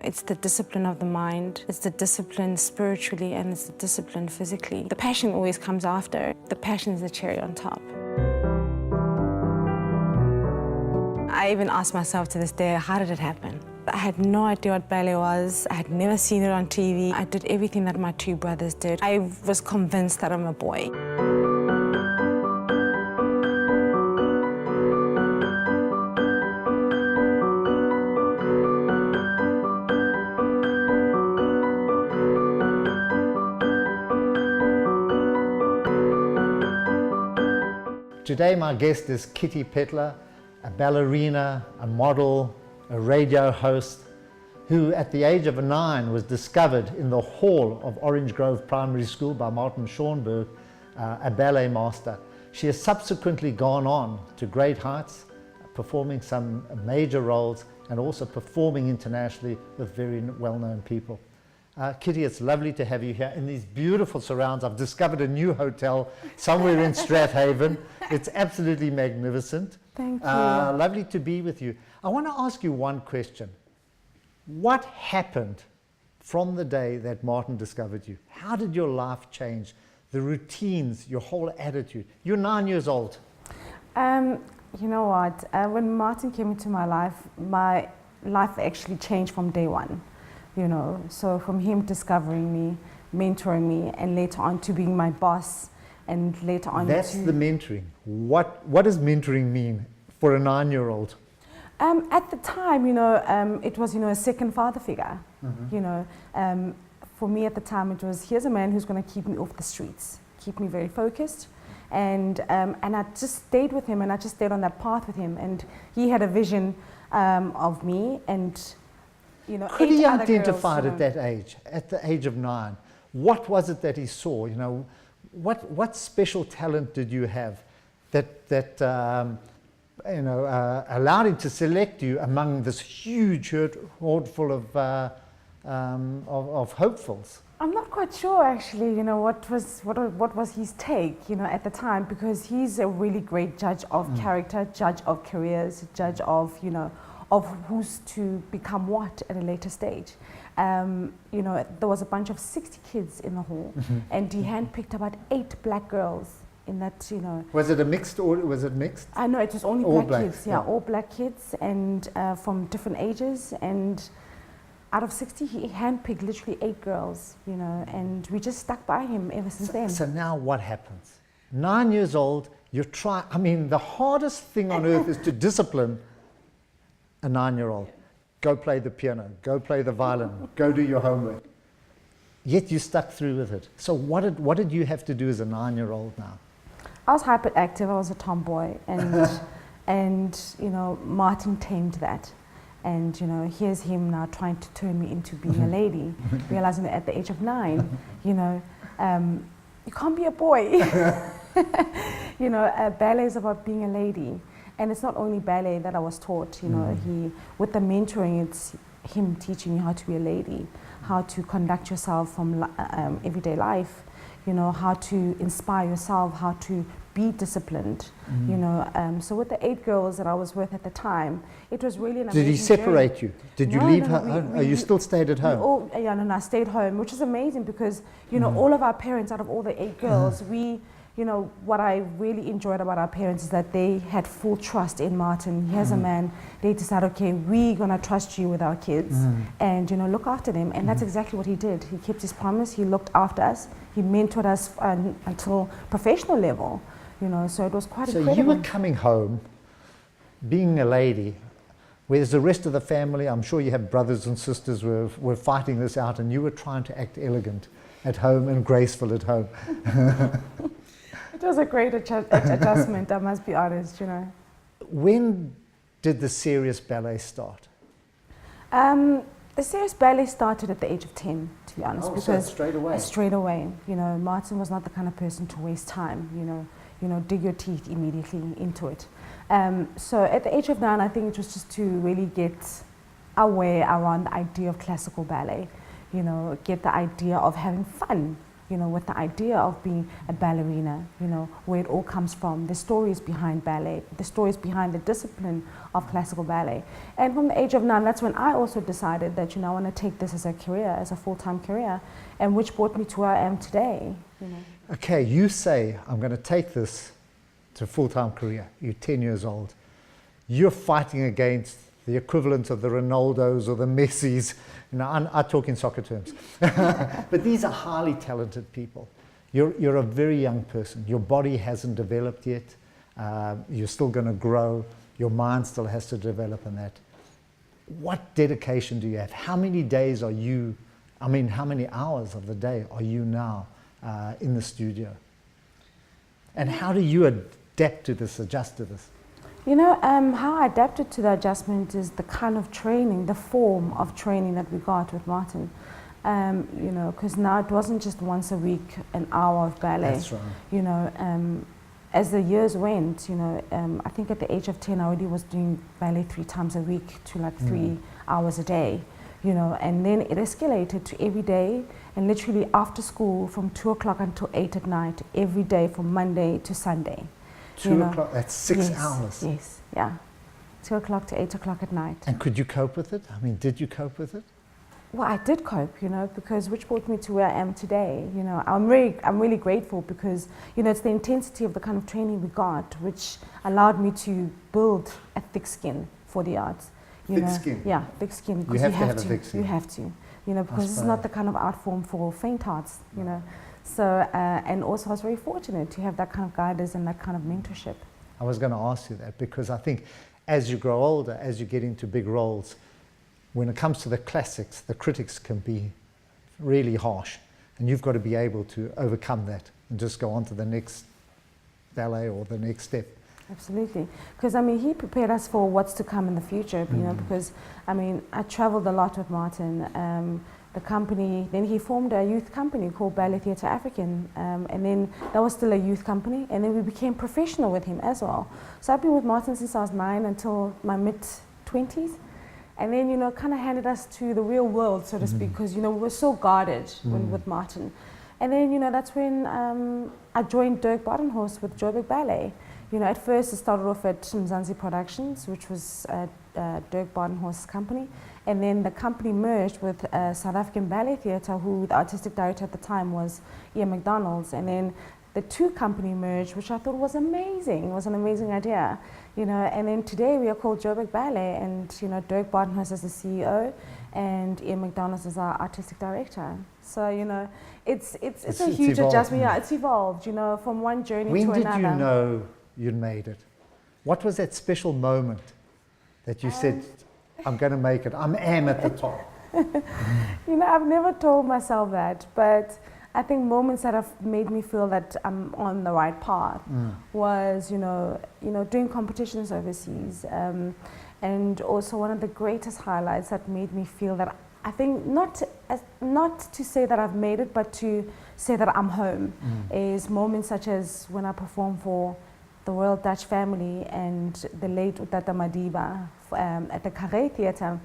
It's the discipline of the mind, it's the discipline spiritually, and it's the discipline physically. The passion always comes after. The passion is the cherry on top. I even ask myself to this day, how did it happen? I had no idea what ballet was. I had never seen it on TV. I did everything that my two brothers did. I was convinced that I'm a boy. Today my guest is Kitty Phetla, a ballerina, a model, a radio host, who at the age of 9 was discovered in the hall of Orange Grove Primary School by Martin Schoenberg, a ballet master. She has subsequently gone on to great heights, performing some major roles and also performing internationally with very well-known people. Kitty, it's lovely to have you here in these beautiful surrounds. I've discovered a new hotel somewhere in Strathaven. It's absolutely magnificent. Thank you. Lovely to be with you. I want to ask you one question. What happened from the day that Martin discovered you? How did your life change? The routines, your whole attitude. You're 9 years old. You know what? When Martin came into my life actually changed from day one. You know, so from him discovering me, mentoring me, and later on to being my boss, and later on That's the mentoring. What does mentoring mean for a 9-year-old? At the time, you know, it was, you know, a second father figure. Mm-hmm. You know, for me at the time, it was, here's a man who's going to keep me off the streets, keep me very focused. And I just stayed with him, and I just stayed on that path with him. And he had a vision of me, and you know, could he identify it at that age, at the age of 9? What was it that he saw? You know, what special talent did you have that you know, allowed him to select you among this huge horde full of hopefuls? I'm not quite sure actually, you know, what was his take, you know, at the time, because he's a really great judge of character, judge of careers, judge of, you know, of who's to become what at a later stage. You know, there was a bunch of 60 kids in the hall, and he handpicked about 8 black girls in that, you know. Was it a mixed or was it mixed? I know, it was only all black kids, yeah, all black kids, and from different ages, and out of 60, he handpicked literally 8 girls, you know, and we just stuck by him ever since then. So now what happens? 9 years old, I mean, the hardest thing on earth is to discipline a 9-year-old. Go play the piano, go play the violin, go do your homework. Yet you stuck through with it. So what did you have to do as a 9-year-old now? I was hyperactive, I was a tomboy, and and you know, Martin tamed that. And you know, here's him now trying to turn me into being a lady, realizing that at the age of 9, you know, you can't be a boy. You know, ballet is about being a lady. And it's not only ballet that I was taught, you know, with the mentoring, it's him teaching me how to be a lady, how to conduct yourself from everyday life, you know, how to inspire yourself, how to be disciplined, you know. So with the 8 girls that I was with at the time, it was really an amazing Did he separate journey. you? Did you leave her? You still stayed at home? I stayed home, which is amazing because, you know, all of our parents, out of all the 8 girls, you know, what I really enjoyed about our parents is that they had full trust in Martin. Here's a man, they decided, okay, we're gonna trust you with our kids and, you know, look after them. And that's exactly what he did. He kept his promise, he looked after us, he mentored us until professional level, you know, so it was quite incredible. So you were coming home, being a lady, whereas the rest of the family, I'm sure you have brothers and sisters were fighting this out, and you were trying to act elegant at home and graceful at home. It was a great adjustment, I must be honest, you know. When did the serious ballet start? The serious ballet started at the age of 10, to be honest. Oh, because so straight away? Straight away. You know, Martin was not the kind of person to waste time, you know, dig your teeth immediately into it. So at the age of 9, I think it was just to really get our way around the idea of classical ballet, you know, get the idea of having fun you know, with the idea of being a ballerina, you know, where it all comes from, the stories behind ballet, the stories behind the discipline of classical ballet. And from the age of 9, that's when I also decided that, you know, I want to take this as a career, as a full-time career, and which brought me to where I am today, you know. Okay, you say, I'm going to take this to full-time career. You're 10 years old. You're fighting against the equivalent of the Ronaldos or the Messis. You know, I talk in soccer terms. But these are highly talented people. You're a very young person. Your body hasn't developed yet. You're still going to grow. Your mind still has to develop in that. What dedication do you have? How many days are you, how many hours of the day are you now in the studio? And how do you adapt to this, adjust to this? You know, how I adapted to the adjustment is the kind of training, the form of training that we got with Martin. You know, because now it wasn't just once a week, an hour of ballet. That's right. You know, as the years went, you know, I think at the age of 10, I already was doing ballet 3 times a week to like 3 hours a day. You know, and then it escalated to every day, and literally after school from 2 o'clock until 8 at night, every day from Monday to Sunday. 2 o'clock, that's 6 yes, hours. Yes, yeah. 2 o'clock to 8 o'clock at night. And could you cope with it? I mean, did you cope with it? Well, I did cope, you know, because which brought me to where I am today. You know, I'm really grateful because, you know, it's the intensity of the kind of training we got, which allowed me to build a thick skin for the arts. Thick skin? Yeah, thick skin. You have to have a thick skin. You have to, you know, because it's not the kind of art form for faint hearts, you know. So, and also I was very fortunate to have that kind of guidance and that kind of mentorship. I was going to ask you that because I think as you grow older, as you get into big roles, when it comes to the classics, the critics can be really harsh, and you've got to be able to overcome that and just go on to the next ballet or the next step. Absolutely, because I mean he prepared us for what's to come in the future, you know, because I mean I traveled a lot with Martin. The company, then he formed a youth company called Ballet Theatre African, and then that was still a youth company, and then we became professional with him as well. So I've been with Martin since I was 9 until my mid-20s, and then, you know, kind of handed us to the real world, so to speak, because, you know, we were so guarded with Martin. And then, you know, that's when I joined Dirk Badenhorst with Joburg Ballet. You know, at first it started off at Mzansi Productions, which was Dirk Badenhorst's company. And then the company merged with South African Ballet Theatre, who the artistic director at the time was Ian McDonald's. And then the two company merged, which I thought was amazing. It was an amazing idea, you know. And then today we are called Joburg Ballet, and, you know, Dirk Badenhorst is the CEO, and Ian McDonald's is our artistic director. So, you know, it's a huge adjustment. Yeah, it's evolved, you know, from one journey to another. When did you know you'd made it? What was that special moment that you said, I'm going to make it, I am at the top? You know, I've never told myself that, but I think moments that have made me feel that I'm on the right path was, you know, doing competitions overseas, and also one of the greatest highlights that made me feel that I think not to say that I've made it, but to say that I'm home, is moments such as when I perform for the Royal Dutch Family and the late Utata Madiba at the Carré Theatre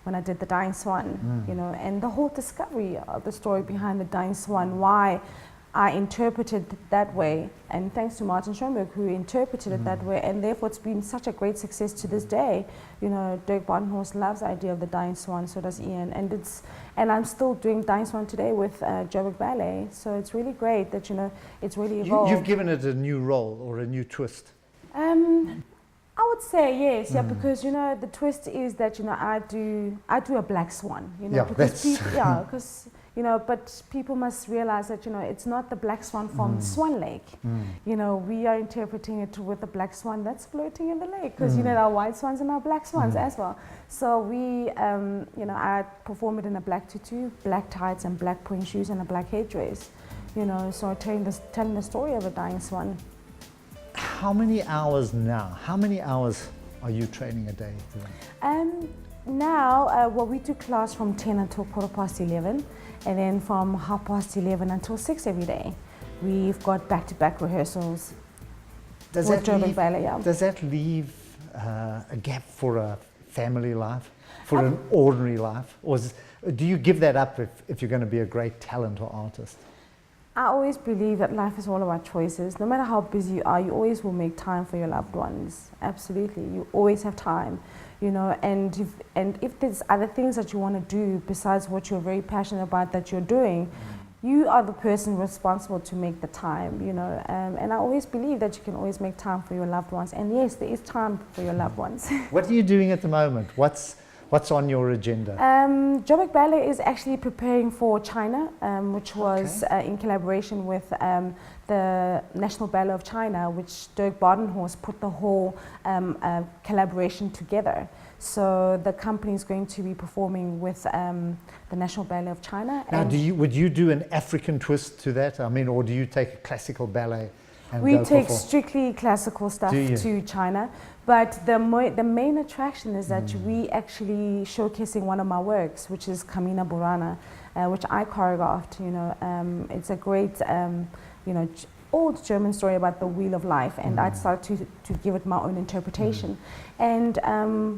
when I did The Dying Swan, you know, and the whole discovery of the story behind The Dying Swan, why I interpreted it that way, and thanks to Martin Schoenberg who interpreted it that way, and therefore it's been such a great success to this day. You know, Dirk Badenhorst loves the idea of The Dying Swan, so does Ian, and I'm still doing Dying Swan today with Joburg Ballet, so it's really great that, you know, it's really evolved. You've given it a new role or a new twist. I would say yes, yeah, because, you know, the twist is that, you know, I do a black swan, you know, Yeah, because that's because you know, but people must realize that, you know, it's not the black swan from Swan Lake. You know, we are interpreting it with the black swan that's floating in the lake, because you know, there are white swans and our black swans as well. So we, you know, I perform it in a black tutu, black tights and black point shoes and a black headdress. You know, so telling the story of a dying swan. How many hours now? How many hours are you training a day doing? Now, well, we do class from 10 until 11:15, and then from 11:30 until 6 every day. We've got back-to-back rehearsals. Does that leave a gap for a family life, for an ordinary life? Or do you give that up if you're going to be a great talent or artist? I always believe that life is all about choices. No matter how busy you are, you always will make time for your loved ones. Absolutely, you always have time, you know. And if there's other things that you want to do besides what you're very passionate about that you're doing, you are the person responsible to make the time, you know. And I always believe that you can always make time for your loved ones. And yes, there is time for your loved ones. What are you doing at the moment? What's on your agenda? Joburg Ballet is actually preparing for China, which was in collaboration with the National Ballet of China, which Dirk Badenhorst put the whole collaboration together. So the company is going to be performing with the National Ballet of China. Now, would you do an African twist to that? I mean, or do you take a classical ballet? And we go take perform? strictly classical stuff to China, but the main attraction is that we actually showcasing one of my works, which is Kamina Burana, which I choreographed. You know, it's a great, you know, old German story about the wheel of life, and I started to give it my own interpretation. And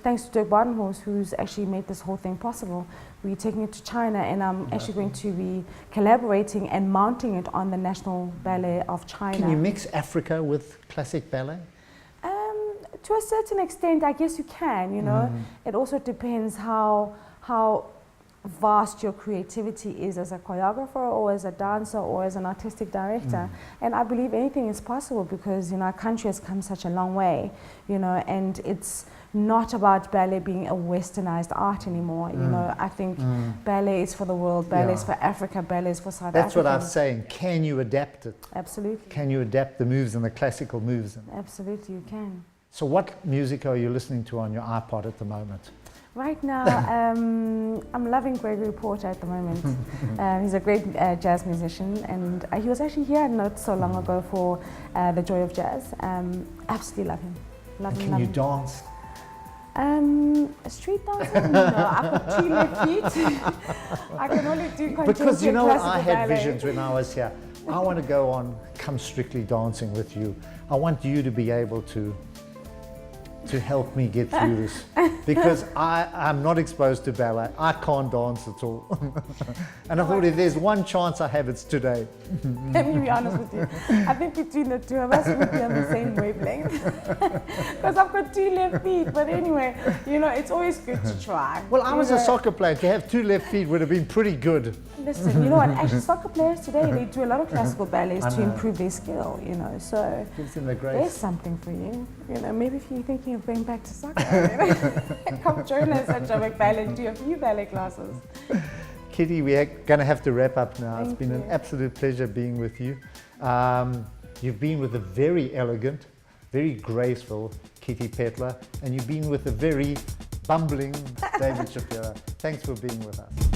thanks to Dirk Badenhorst, who's actually made this whole thing possible, we're taking it to China, and I'm actually going to be collaborating and mounting it on the National Ballet of China. Can you mix Africa with classic ballet? To a certain extent, I guess you can, you know. It also depends how vast your creativity is as a choreographer or as a dancer or as an artistic director. And I believe anything is possible because, you know, our country has come such a long way, you know, and it's not about ballet being a westernized art anymore. You know, I think ballet is for the world, ballet is for Africa, ballet is for South Africa. That's what I'm saying. Can you adapt it? Absolutely. Can you adapt the moves and the classical moves? Absolutely, you can. So what music are you listening to on your iPod at the moment? Right now, I'm loving Gregory Porter at the moment. He's a great jazz musician, and he was actually here not so long ago for the Joy of Jazz. Absolutely love him. Love him. Can you dance? Street dancing? No, I've got 2 left feet. I can only do contemporary. Because you know, I had ballet. visions when I was here. I want to go on, come Strictly Dancing with you. I want you to be able to help me get through this, because I'm not exposed to ballet. I can't dance at all. And I thought, if there's one chance I have, it's today. Let me be honest with you. I think between the two of us, we'd be on the same wavelength. Because I've got 2 left feet. But anyway, you know, it's always good to try. Well, I was a soccer player. To have 2 left feet would have been pretty good. Listen, you know what? Actually, soccer players today, they do a lot of classical ballets to improve their skill, you know. So Gives them the grace. there's something for you. You know, maybe if you're thinking of going back to soccer, you know, come join us at Joburg Ballet and do a few ballet classes. Kitty, we're going to have to wrap up now. It's Thank been an you. absolute pleasure being with you. You've been with a very elegant, very graceful Kitty Phetla, and you've been with a very bumbling David Shapiro. Thanks for being with us.